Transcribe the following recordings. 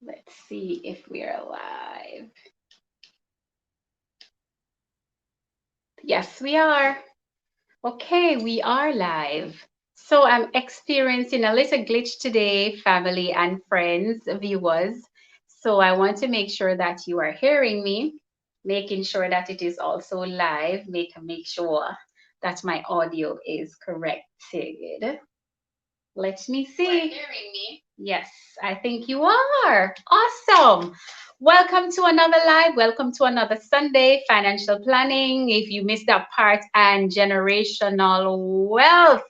Let's see if we're live. Yes, we are. Okay, we are live. So I'm experiencing a little glitch today, family and friends, viewers. So I want to make sure that you are hearing me, making sure that it is also live, make sure that my audio is corrected. Let me see. You are hearing me? Yes, I think you are. Awesome. Welcome to another live. Welcome to another Sunday financial planning. If you missed that part, and generational wealth.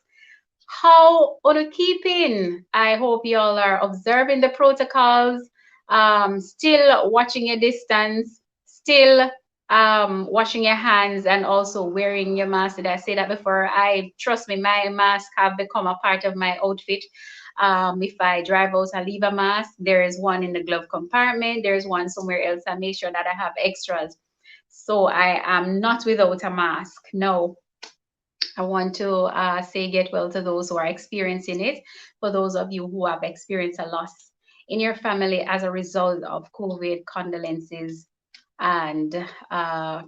How are you keeping? I hope you all are observing the protocols, still watching your distance, still washing your hands, and also wearing your mask. Did I say that before? I trust me, my mask have become a part of my outfit. If I drive out, I leave a mask. There is one in the glove compartment. There's one somewhere else. I make sure that I have extras. So I am not without a mask. No, I want to say get well to those who are experiencing it. For those of you who have experienced a loss in your family as a result of COVID, condolences and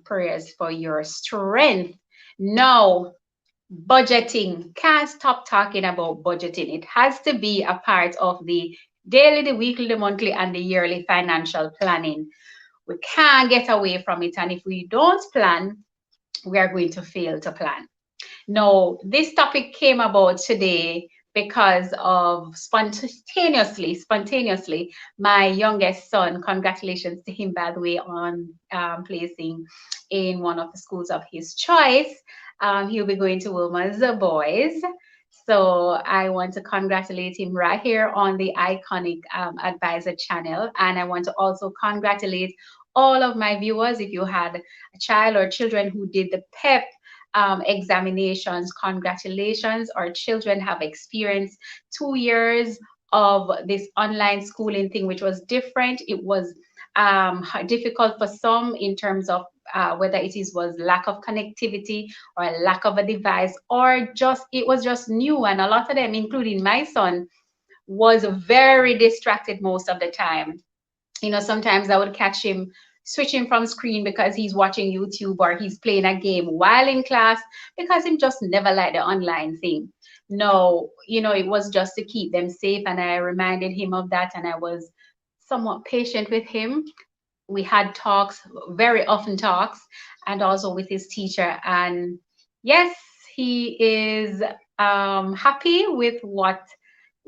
prayers for your strength. Now, budgeting. Can't stop talking about budgeting. It has to be a part of the daily, the weekly, the monthly, and the yearly financial planning. We can't get away from it. And if we don't plan, we are going to fail to plan. No, this topic came about today because of spontaneously, my youngest son, congratulations to him, by the way, on placing in one of the schools of his choice. He'll be going to Wilma's Boys. So I want to congratulate him right here on the Iconic Advisor channel. And I want to also congratulate all of my viewers. If you had a child or children who did the PEP examinations, congratulations. Our children have experienced 2 years of this online schooling thing, which was different. It was difficult for some in terms of whether was lack of connectivity or lack of a device, or just it was just new, and a lot of them, including my son, was very distracted most of the time. Sometimes I would catch him switching from screen because he's watching YouTube or he's playing a game while in class, because he just never liked the online thing. No, it was just to keep them safe, and I reminded him of that, and I was somewhat patient with him. We had talks, very often talks, and also with his teacher. And yes, he is happy with what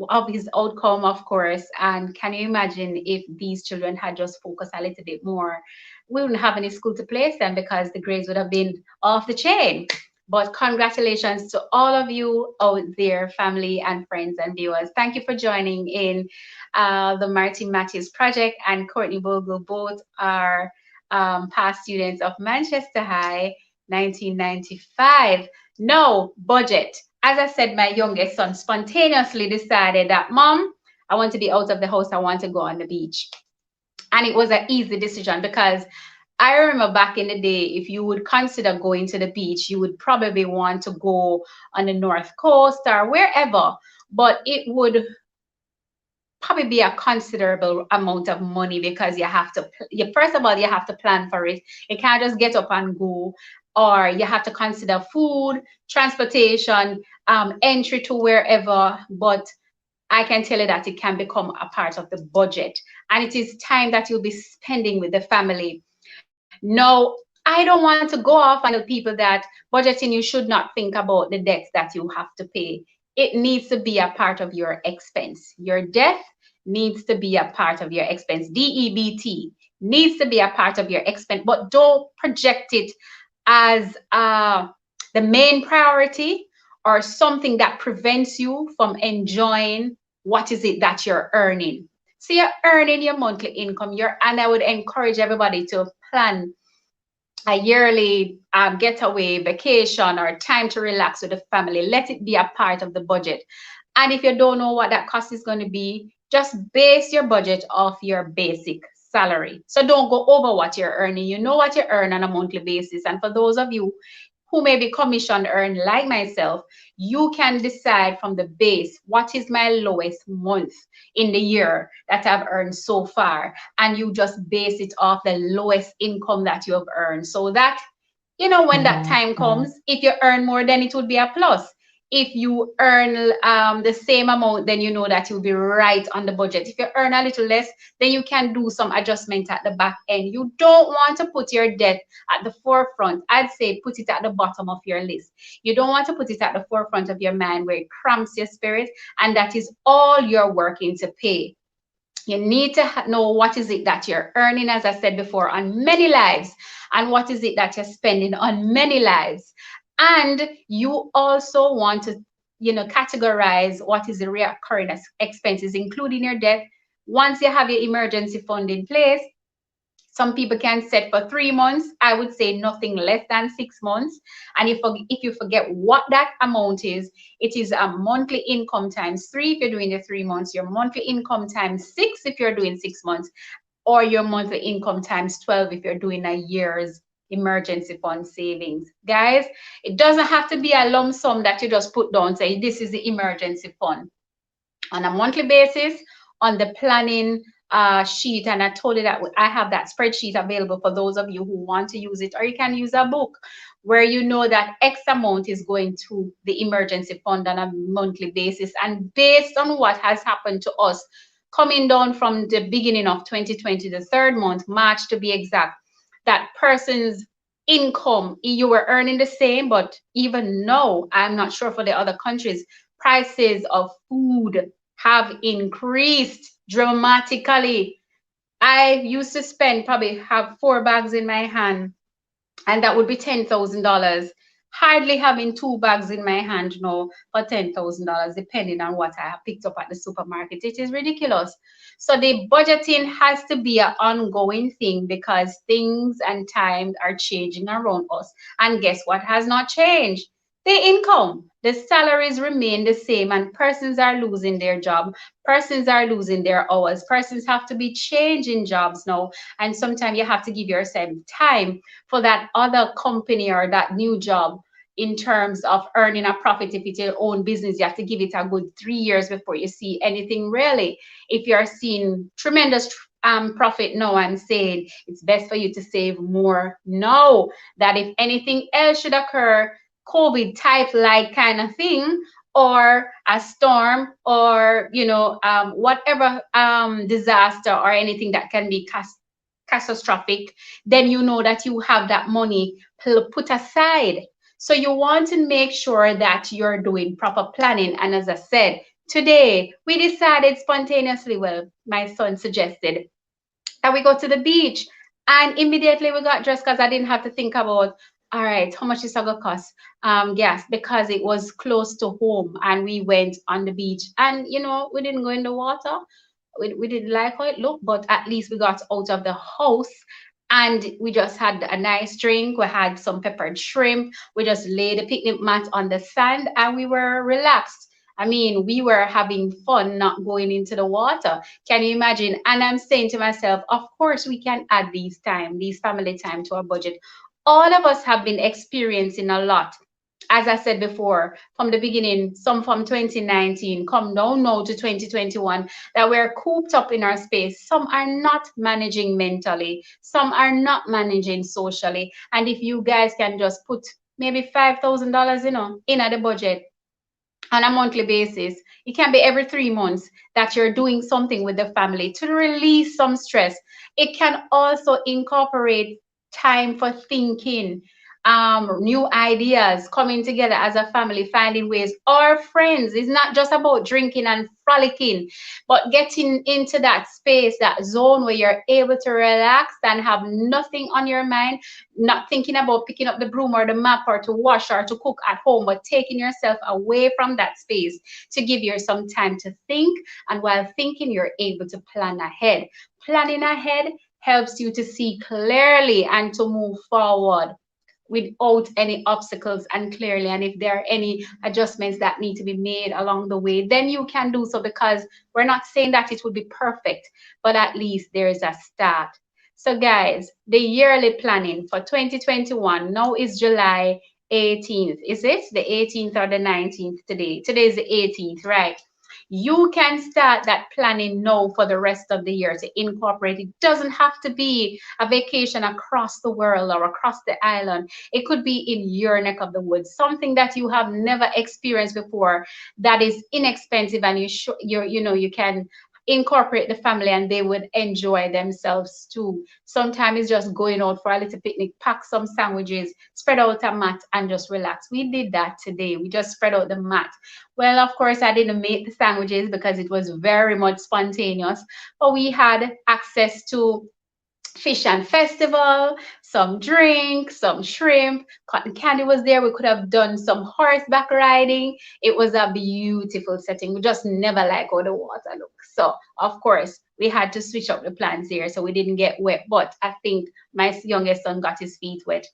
of his outcome, of course. And can you imagine if these children had just focused a little bit more? We wouldn't have any school to place them because the grades would have been off the chain. But congratulations to all of you out there, family and friends and viewers. Thank you for joining in the Martin Matthews Project, and Courtney Bogle. Both are past students of Manchester High, 1995. No budget. As I said, my youngest son spontaneously decided that, Mom, I want to be out of the house. I want to go on the beach. And it was an easy decision because I remember back in the day, if you would consider going to the beach, you would probably want to go on the North Coast or wherever. But it would probably be a considerable amount of money because first of all, you have to plan for it. You can't just get up and go, or you have to consider food, transportation, entry to wherever. But I can tell you that it can become a part of the budget, and it is time that you'll be spending with the family. No, I don't want to go off and tell people that budgeting, you should not think about the debts that you have to pay. It needs to be a part of your expense. Your debt needs to be a part of your expense. DEBT needs to be a part of your expense, but don't project it as the main priority or something that prevents you from enjoying what is it that you're earning. So you're earning your monthly income. And I would encourage everybody to plan a yearly getaway, vacation, or time to relax with the family. Let it be a part of the budget. And if you don't know what that cost is going to be, just base your budget off your basic salary. So don't go over what you're earning. You know what you earn on a monthly basis. And for those of you who may be commission earned like myself, you can decide from the base what is my lowest month in the year that I've earned so far, and you just base it off the lowest income that you have earned, so that when that time comes, if you earn more, then it would be a plus. If you earn the same amount, then you know that you'll be right on the budget. If you earn a little less, then you can do some adjustment at the back end. You don't want to put your debt at the forefront. I'd say put it at the bottom of your list. You don't want to put it at the forefront of your mind where it cramps your spirit, and that is all you're working to pay. You need to know what is it that you're earning, as I said before, on many lives, and what is it that you're spending on many lives. And you also want to, categorize what is the recurring expenses, including your debt. Once you have your emergency fund in place, some people can set for 3 months. I would say nothing less than 6 months. And if you forget what that amount is, it is a monthly income times 3 if you're doing the 3 months, your monthly income times 6 if you're doing 6 months, or your monthly income times 12 if you're doing a year's emergency fund savings. Guys, it doesn't have to be a lump sum that you just put down, say this is the emergency fund. On a monthly basis, on the planning sheet, and I told you that I have that spreadsheet available for those of you who want to use it, or you can use a book where you know that X amount is going to the emergency fund on a monthly basis. And based on what has happened to us coming down from the beginning of 2020, the third month, March to be exact, that person's income, you were earning the same, but even now, I'm not sure for the other countries, prices of food have increased dramatically. I used to spend, probably have 4 bags in my hand, and that would be $10,000. Hardly having 2 bags in my hand now for $10,000, depending on what I have picked up at the supermarket. It is ridiculous. So the budgeting has to be an ongoing thing, because things and times are changing around us. And guess what has not changed? The income. The salaries remain the same, and persons are losing their job. Persons are losing their hours. Persons have to be changing jobs now. And sometimes you have to give yourself time for that other company or that new job. In terms of earning a profit, if it's your own business, you have to give it a good 3 years before you see anything really. If you're seeing tremendous profit now, I'm saying it's best for you to save more now, that if anything else should occur, COVID type like kind of thing, or a storm, or whatever disaster or anything that can be catastrophic, then you know that you have that money put aside. So you want to make sure that you're doing proper planning. And as I said, today we decided spontaneously, well, my son suggested that we go to the beach. And immediately we got dressed, because I didn't have to think about, all right, how much is it gonna cost gas, because it was close to home. And we went on the beach, and we didn't go in the water. We didn't like how it looked, but at least we got out of the house, and we just had a nice drink. We had some peppered shrimp. We just laid a picnic mat on the sand, and we were relaxed. I mean, we were having fun not going into the water. Can you imagine? And I'm saying to myself, of course, we can add these family time to our budget. All of us have been experiencing a lot, as I said before, from the beginning, some from 2019, come down now to 2021, that we're cooped up in our space. Some are not managing mentally, some are not managing socially. And if you guys can just put maybe $5,000, in at the budget on a monthly basis, it can be every 3 months that you're doing something with the family to release some stress. It can also incorporate time for thinking, new ideas, coming together as a family, finding ways, or friends. It's not just about drinking and frolicking, but getting into that space, that zone where you're able to relax and have nothing on your mind, not thinking about picking up the broom or the map or to wash or to cook at home, but taking yourself away from that space to give you some time to think. And while thinking, you're able to plan ahead. Planning ahead helps you to see clearly and to move forward without any obstacles and clearly. And if there are any adjustments that need to be made along the way, then you can do so, because we're not saying that it will be perfect, but at least there is a start. So guys, the yearly planning for 2021, now is July, 18th. Is it the 18th or the 19th today? Today is the 18th, right? You can start that planning now for the rest of the year to incorporate. It doesn't have to be a vacation across the world or across the island. It could be in your neck of the woods, something that you have never experienced before, that is inexpensive, and you can incorporate the family and they would enjoy themselves too. Sometimes it's just going out for a little picnic, pack some sandwiches, spread out a mat and just relax. We did that today. We just spread out the mat. Well, of course, I didn't make the sandwiches because it was very much spontaneous, but we had access to fish and festival, some drink, some shrimp, cotton candy was there. We could have done some horseback riding. It was a beautiful setting. We just never like how the water looks. So of course we had to switch up the plans here so we didn't get wet. But I think my youngest son got his feet wet.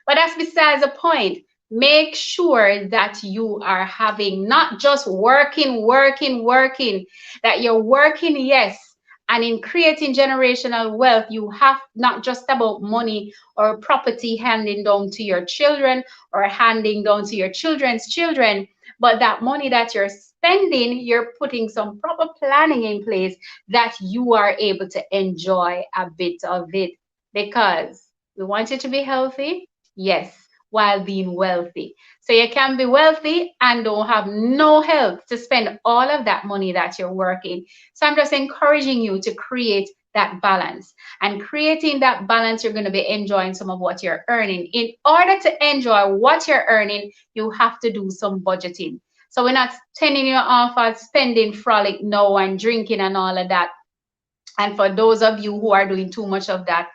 But that's besides the point. Make sure that you are having not just working, that you're working, yes, and in creating generational wealth, you have not just about money or property handing down to your children or handing down to your children's children, but that money that you're spending, you're putting some proper planning in place that you are able to enjoy a bit of it, because we want you to be healthy, yes, while being wealthy. So you can be wealthy and don't have no health to spend all of that money that you're working. So I'm just encouraging you to create that balance. And creating that balance, you're going to be enjoying some of what you're earning. In order to enjoy what you're earning, you have to do some budgeting. So we're not sending you off at spending frolic now and drinking and all of that. And for those of you who are doing too much of that,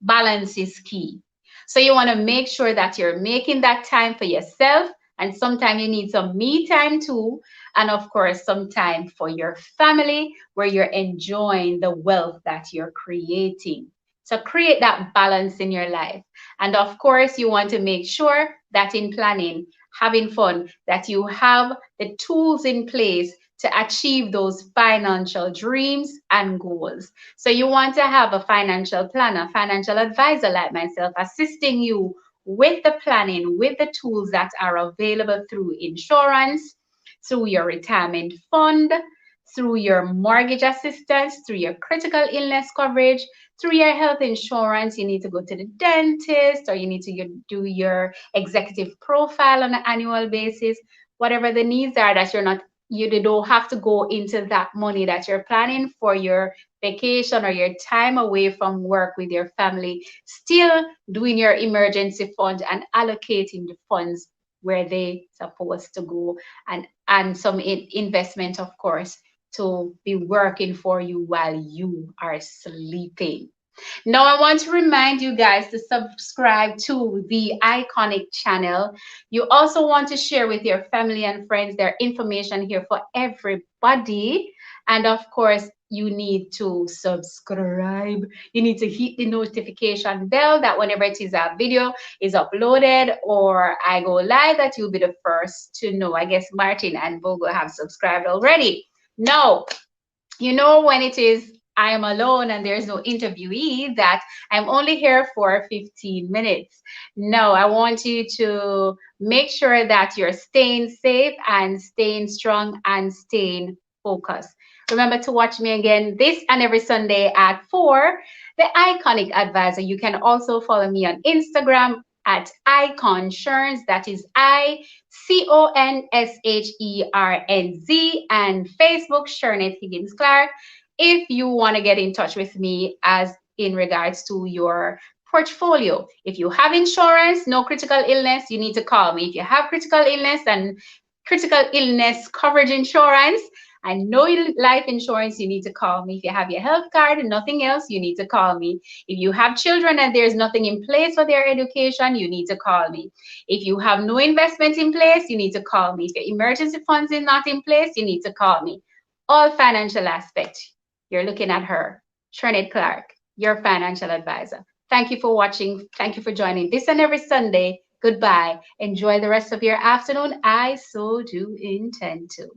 balance is key. So you want to make sure that you're making that time for yourself, and sometimes you need some me time too, and of course some time for your family where you're enjoying the wealth that you're creating. So create that balance in your life. And of course you want to make sure that in planning, having fun, that you have the tools in place to achieve those financial dreams and goals. So you want to have a financial planner, financial advisor like myself, assisting you with the planning, with the tools that are available through insurance, through your retirement fund, through your mortgage assistance, through your critical illness coverage, through your health insurance. You need to go to the dentist, or you need to do your executive profile on an annual basis. Whatever the needs are that you don't have to go into that money that you're planning for your vacation or your time away from work with your family, still doing your emergency fund and allocating the funds where they supposed to go, and some investment, of course, to be working for you while you are sleeping. Now, I want to remind you guys to subscribe to the Iconic channel. You also want to share with your family and friends. There's information here for everybody. And of course, you need to subscribe. You need to hit the notification bell that whenever it is a video is uploaded or I go live, that you'll be the first to know. I guess Martin and Bogo have subscribed already. Now, you know when it is I am alone and there's no interviewee, that I'm only here for 15 minutes. No, I want you to make sure that you're staying safe and staying strong and staying focused. Remember to watch me again this and every Sunday at 4, The Iconic Advisor. You can also follow me on Instagram at Iconshernz, that is ICONSHERNZ, and Facebook, Shernet Higgins Clark, if you want to get in touch with me as in regards to your portfolio. If you have insurance, no critical illness, you need to call me. If you have critical illness and critical illness coverage insurance and no life insurance, you need to call me. If you have your health card and nothing else, you need to call me. If you have children and there's nothing in place for their education, you need to call me. If you have no investment in place, you need to call me. If your emergency funds are not in place, you need to call me. All financial aspects, you're looking at her, Shernet Clark, your financial advisor. Thank you for watching. Thank you for joining this and every Sunday. Goodbye. Enjoy the rest of your afternoon. I so do intend to.